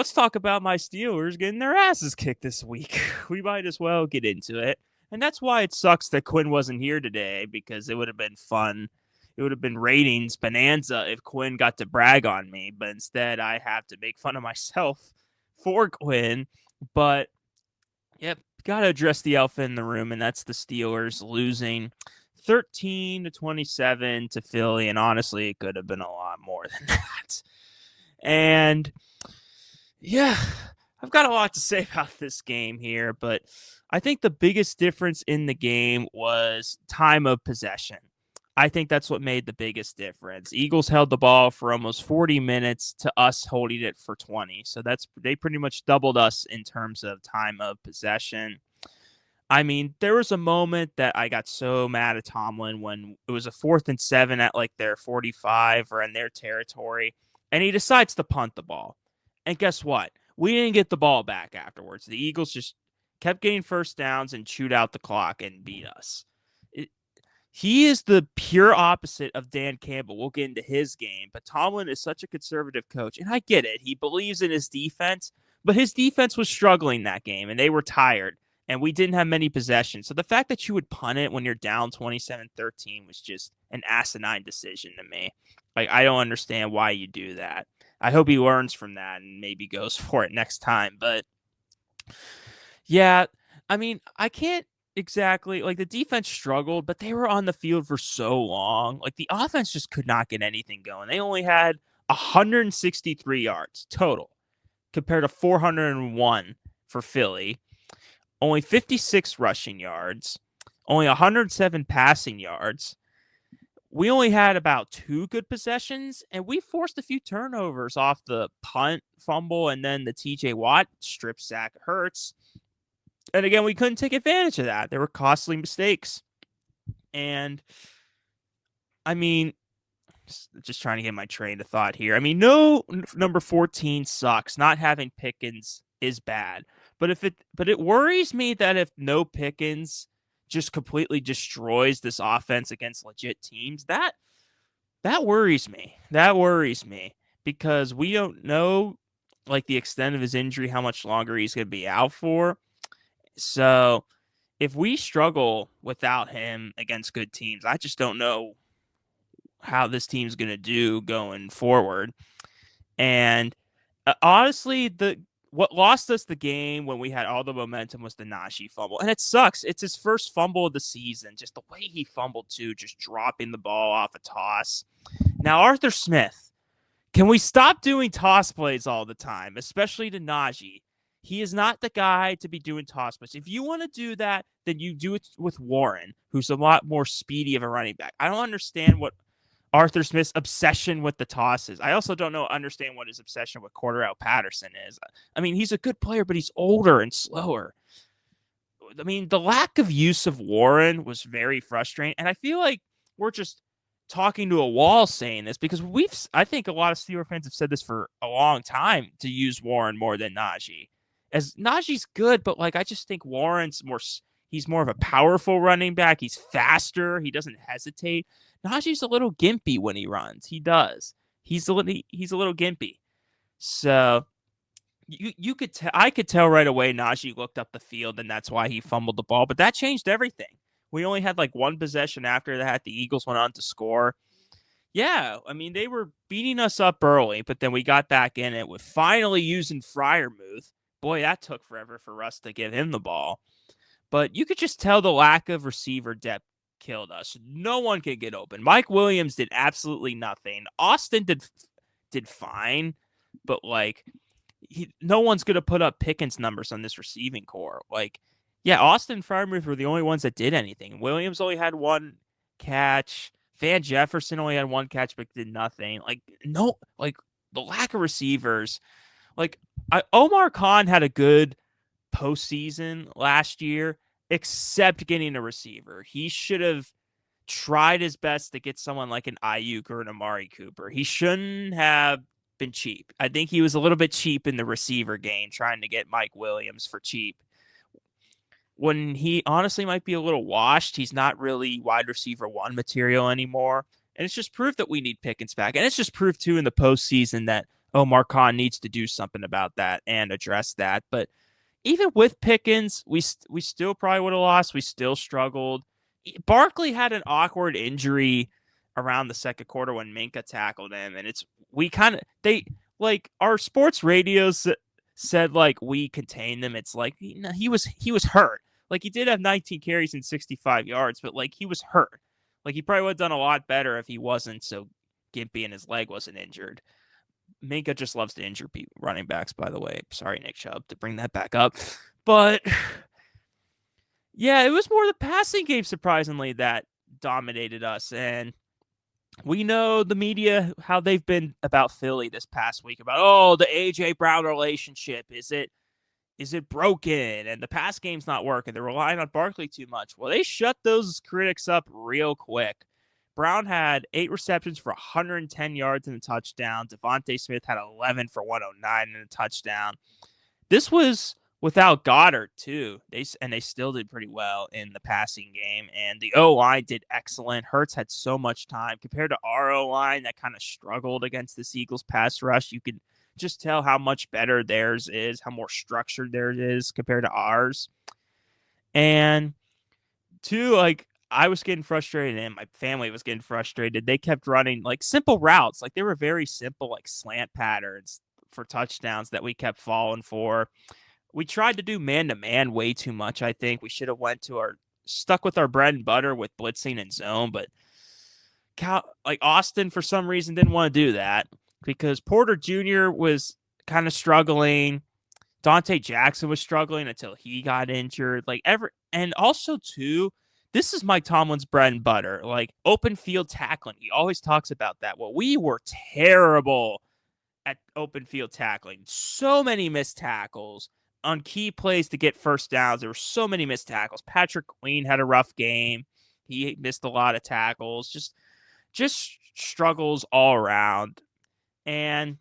let's talk about my Steelers getting their asses kicked this week. We might as well get into it. And that's why it sucks that Quinn wasn't here today, because it would have been fun. It would have been ratings bonanza if Quinn got to brag on me, but instead I have to make fun of myself for Quinn. But yep, got to address the elephant in the room, and that's the Steelers losing 13-27 to Philly. And honestly, it could have been a lot more than that. And yeah, I've got a lot to say about this game here, but I think the biggest difference in the game was time of possession. I think that's what made the biggest difference. Eagles held the ball for almost 40 minutes to us holding it for 20. So they pretty much doubled us in terms of time of possession. I mean, there was a moment that I got so mad at Tomlin when it was a 4th and 7 at like their 45 or in their territory, and he decides to punt the ball. And guess what? We didn't get the ball back afterwards. The Eagles just kept getting first downs and chewed out the clock and beat us. He is the pure opposite of Dan Campbell. We'll get into his game, but Tomlin is such a conservative coach, and I get it. He believes in his defense, but his defense was struggling that game, and they were tired, and we didn't have many possessions. So the fact that you would punt it when you're down 27-13 was just an asinine decision to me. Like, I don't understand why you do that. I hope he learns from that and maybe goes for it next time. But yeah, I mean, I can't exactly, like, the defense struggled, but they were on the field for so long. Like, the offense just could not get anything going. They only had 163 yards total compared to 401 for Philly. Only 56 rushing yards, only 107 passing yards. We only had about 2 good possessions, and we forced a few turnovers off the punt, fumble, and then the TJ Watt strip sack hurts. And again, we couldn't take advantage of that. There were costly mistakes. And I mean, just trying to get my train of thought here. I mean, no, number 14 sucks. Not having Pickens is bad. But it worries me that if no Pickens just completely destroys this offense against legit teams, that worries me. That worries me because we don't know like the extent of his injury, how much longer he's going to be out for. So if we struggle without him against good teams, I just don't know how this team's going to do going forward. And honestly, what lost us the game when we had all the momentum was the Najee fumble. And it sucks. It's his first fumble of the season. Just the way he fumbled too, just dropping the ball off a toss. Now, Arthur Smith, can we stop doing toss plays all the time, especially to Najee? He is not the guy to be doing toss plays. If you want to do that, then you do it with Warren, who's a lot more speedy of a running back. I don't understand what Arthur Smith's obsession with the tosses. I also don't understand what his obsession with Cordarrelle Patterson is. I mean, he's a good player, but he's older and slower. I mean, the lack of use of Warren was very frustrating, and I feel like we're just talking to a wall saying this because I think a lot of Steelers fans have said this for a long time, to use Warren more than Najee. As Najee's good, but like I just think he's more of a powerful running back. He's faster. He doesn't hesitate. Najee's a little gimpy when he runs. He does. He's a little gimpy. So I could tell right away Najee looked up the field and that's why he fumbled the ball. But that changed everything. We only had like one possession after that. The Eagles went on to score. Yeah, I mean, they were beating us up early, but then we got back in it with finally using Freiermuth. Boy, that took forever for Russ to give him the ball. But you could just tell the lack of receiver depth killed us. No one could get open. Mike Williams did absolutely nothing. Austin did fine, but like no one's going to put up Pickens numbers on this receiving core. Like, yeah, Austin and Freiermuth were the only ones that did anything. Williams only had one catch. Van Jefferson only had one catch but did nothing. Like, no, like the lack of receivers. Like, Omar Khan had a good postseason last year, except getting a receiver. He should have tried his best to get someone like an Ayuk or an Amari Cooper. He shouldn't have been cheap. I think he was a little bit cheap in the receiver game, trying to get Mike Williams for cheap. When he honestly might be a little washed, he's not really wide receiver one material anymore. And it's just proof that we need Pickens back. And it's just proof, too, in the postseason that Omar Khan needs to do something about that and address that. But even with Pickens, we still probably would have lost. We still struggled. Barkley had an awkward injury around the second quarter when Minka tackled him, and we kind of they like our sports radios said like we contained them. It's like he was hurt. Like he did have 19 carries and 65 yards, but like he was hurt. Like he probably would have done a lot better if he wasn't so gimpy and his leg wasn't injured. Minka just loves to injure people, running backs, by the way. Sorry, Nick Chubb, to bring that back up. But yeah, it was more the passing game, surprisingly, that dominated us. And we know the media, how they've been about Philly this past week, about, oh, the A.J. Brown relationship. Is it broken? And the pass game's not working. They're relying on Barkley too much. Well, they shut those critics up real quick. Brown had 8 receptions for 110 yards and a touchdown. Devontae Smith had 11 for 109 and a touchdown. This was without Goddard, too. They still did pretty well in the passing game. And the O-line did excellent. Hurts had so much time. Compared to our O-line that kind of struggled against this Eagles pass rush, you could just tell how much better theirs is, how more structured theirs is compared to ours. And two, like, I was getting frustrated and my family was getting frustrated. They kept running like simple routes. Like they were very simple, like slant patterns for touchdowns that we kept falling for. We tried to do man-to-man way too much, I think. We should have stuck with our bread and butter with blitzing and zone, but Austin, for some reason, didn't want to do that because Porter Jr. was kind of struggling. Dante Jackson was struggling until he got injured. And also, too, this is Mike Tomlin's bread and butter, like open field tackling. He always talks about that. Well, we were terrible at open field tackling. So many missed tackles on key plays to get first downs. There were so many missed tackles. Patrick Queen had a rough game. He missed a lot of tackles. Just struggles all around. And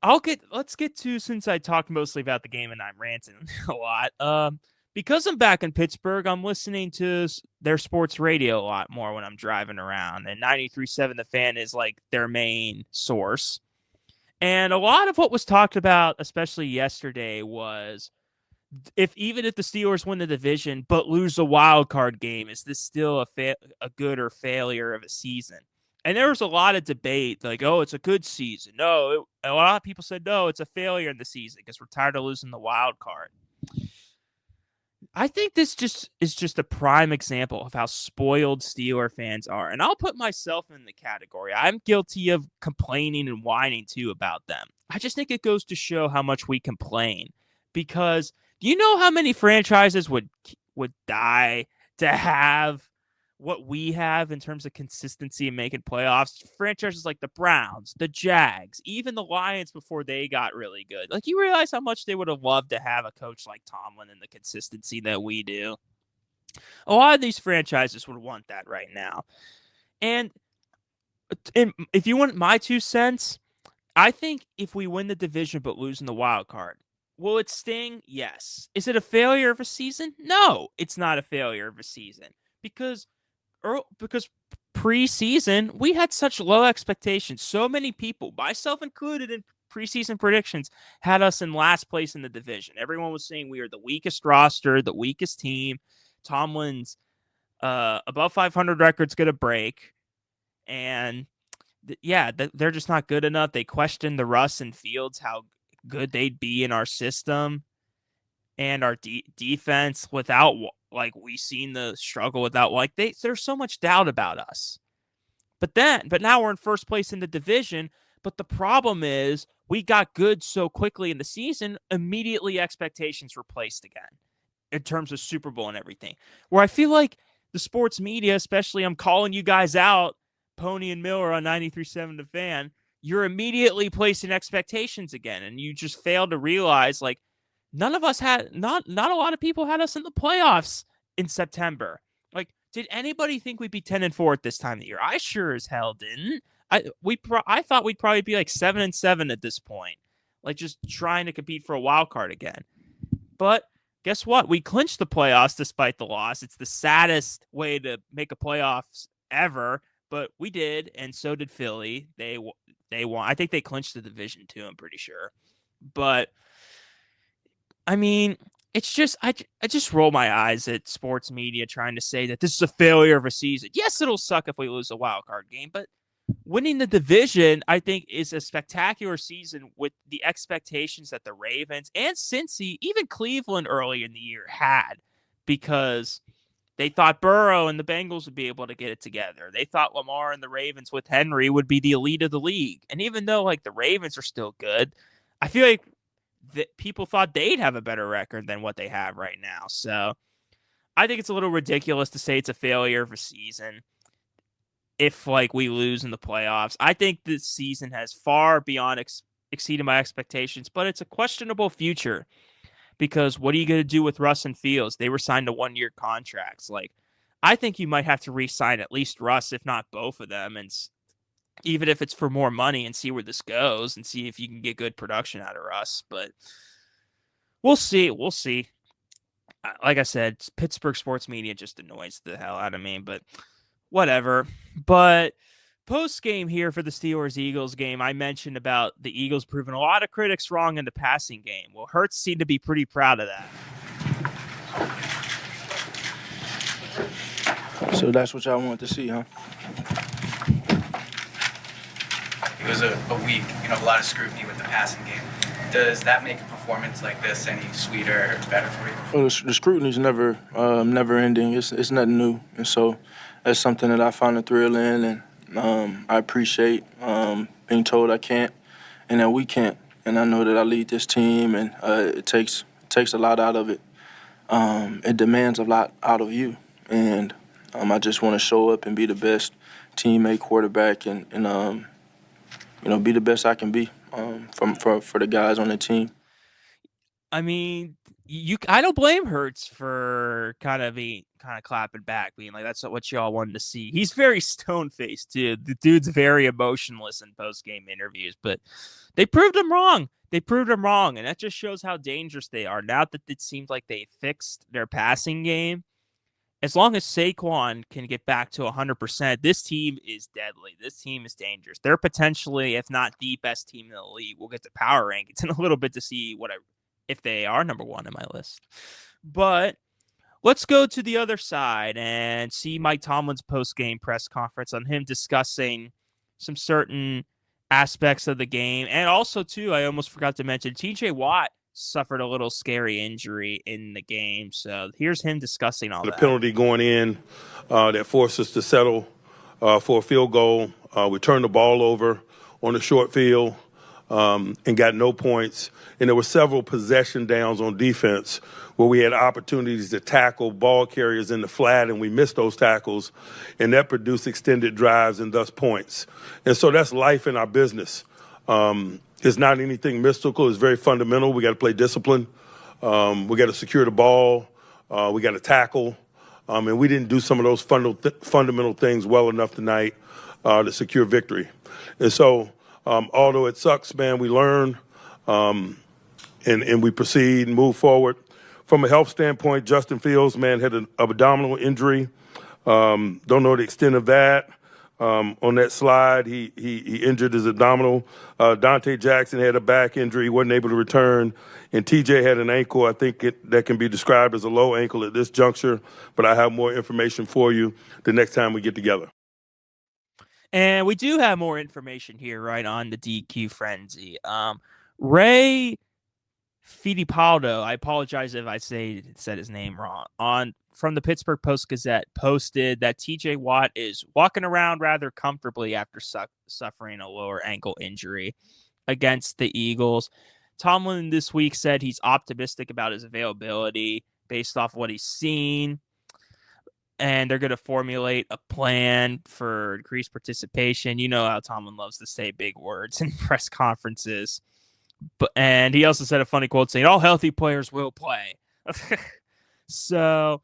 let's get to, since I talked mostly about the game and I'm ranting a lot. Because I'm back in Pittsburgh, I'm listening to their sports radio a lot more when I'm driving around. And 93.7 The Fan is like their main source. And a lot of what was talked about, especially yesterday, was even if the Steelers win the division but lose the wild card game, is this still a good or failure of a season? And there was a lot of debate, like, oh, it's a good season. No, a lot of people said, no, it's a failure in the season because we're tired of losing the wild card. I think this is just a prime example of how spoiled Steeler fans are. And I'll put myself in the category. I'm guilty of complaining and whining too about them. I just think it goes to show how much we complain. Because do you know how many franchises would die to have what we have in terms of consistency in making playoffs? Franchises like the Browns, the Jags, even the Lions before they got really good. Like, you realize how much they would have loved to have a coach like Tomlin and the consistency that we do. A lot of these franchises would want that right now. And if you want my 2 cents, I think if we win the division but lose in the wild card, will it sting? Yes. Is it a failure of a season? No, it's not a failure of a season. Because preseason, we had such low expectations. So many people, myself included in preseason predictions, had us in last place in the division. Everyone was saying we are the weakest roster, the weakest team. Tomlin's above 500 record's going to break. And they're just not good enough. They questioned the Russ and Fields, how good they'd be in our system and our defense without, like, we seen the struggle without, like, there's so much doubt about us. But now we're in first place in the division. But the problem is we got good so quickly in the season, immediately expectations were placed again in terms of Super Bowl and everything. Where I feel like the sports media, especially, I'm calling you guys out, Pony and Miller on 93.7 The Fan, you're immediately placing expectations again. And you just fail to realize, like, none of us had, not a lot of people had us in the playoffs in September. Like, did anybody think we'd be 10-4 at this time of the year? I sure as hell didn't. I thought we'd probably be like 7-7 at this point, like just trying to compete for a wild card again. But guess what? We clinched the playoffs despite the loss. It's the saddest way to make a playoffs ever, but we did, and so did Philly. They won. I think they clinched the division too, I'm pretty sure. But I mean, it's just I just roll my eyes at sports media trying to say that this is a failure of a season. Yes, it'll suck if we lose a wild card game, but winning the division, I think, is a spectacular season with the expectations that the Ravens and Cincy, even Cleveland early in the year had, because they thought Burrow and the Bengals would be able to get it together. They thought Lamar and the Ravens with Henry would be the elite of the league. And even though like the Ravens are still good, I feel like that people thought they'd have a better record than what they have right now. So I think it's a little ridiculous to say it's a failure of a season if like we lose in the playoffs. I think this season has far beyond exceeded my expectations, but it's a questionable future because what are you going to do with Russ and Fields? They were signed to 1-year contracts. Like, I think you might have to re-sign at least Russ, if not both of them, and even if it's for more money, and see where this goes and see if you can get good production out of Russ. But we'll see. We'll see. Like I said, Pittsburgh sports media just annoys the hell out of me, but whatever. But post game here for the Steelers-Eagles game, I mentioned about the Eagles proving a lot of critics wrong in the passing game. Well, Hurts seemed to be pretty proud of that. So that's what y'all want to see, huh? It was a week, a lot of scrutiny with the passing game. Does that make a performance like this any sweeter or better for you? Well, the scrutiny's never ending. It's nothing new, and so that's something that I find a thrill in, and I appreciate being told I can't and that we can't. And I know that I lead this team, and it takes a lot out of it. It demands a lot out of you, and I just want to show up and be the best teammate, quarterback, and be the best I can be for the guys on the team. I mean, I don't blame Hurts for kind of clapping back, being like, that's what y'all wanted to see. He's very stone-faced, too. The dude's very emotionless in post-game interviews, but they proved him wrong. And that just shows how dangerous they are. Now that it seems like they fixed their passing game, as long as Saquon can get back to 100%, this team is deadly. This team is dangerous. They're potentially, if not the best team in the league. We'll get to power rankings in a little bit to see if they are number one in my list. But let's go to the other side and see Mike Tomlin's post-game press conference on him discussing some certain aspects of the game. And also, too, I almost forgot to mention, TJ Watt suffered a little scary injury in the game. So here's him discussing all that. The penalty going in that forced us to settle for a field goal. We turned the ball over on the short field and got no points. And there were several possession downs on defense where we had opportunities to tackle ball carriers in the flat, and we missed those tackles, and that produced extended drives and thus points. And so that's life in our business. It's not anything mystical. It's very fundamental. We got to play discipline. We got to secure the ball. We got to tackle. And we didn't do some of those fundamental things well enough tonight to secure victory. And so although it sucks, man, we learn and we proceed and move forward. From a health standpoint, Justin Fields, man, had an abdominal injury. Don't know the extent of that. On that slide, he injured his abdominal. Dante Jackson had a back injury, wasn't able to return. And TJ had an ankle. I think that can be described as a low ankle at this juncture, but I have more information for you the next time we get together. And we do have more information here, right, on the DQ frenzy. Ray Fittipaldo, I apologize if I said his name wrong, from the Pittsburgh Post-Gazette posted that TJ Watt is walking around rather comfortably after suffering a lower ankle injury against the Eagles. Tomlin this week said he's optimistic about his availability based off what he's seen, and they're going to formulate a plan for increased participation. You know how Tomlin loves to say big words in press conferences. And he also said a funny quote saying, all healthy players will play. So,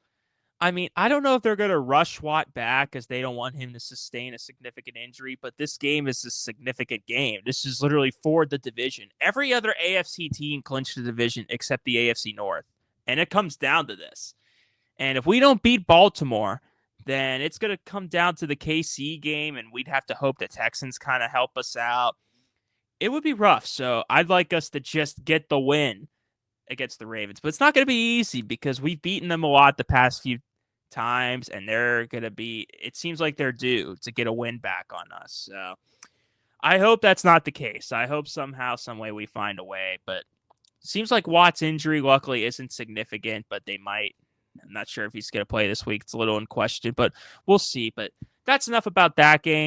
I mean, I don't know if they're going to rush Watt back because they don't want him to sustain a significant injury, but this game is a significant game. This is literally for the division. Every other AFC team clinched the division except the AFC North, and it comes down to this. And if we don't beat Baltimore, then it's going to come down to the KC game, and we'd have to hope the Texans kind of help us out. it would be rough. So I'd like us to just get the win against the Ravens. But it's not going to be easy because we've beaten them a lot the past few times, and they're going to be, it seems like they're due to get a win back on us. So I hope that's not the case. I hope somehow, some way we find a way. But seems like Watt's injury, luckily, isn't significant, but they might. I'm not sure if he's going to play this week. It's a little in question, but we'll see. But that's enough about that game.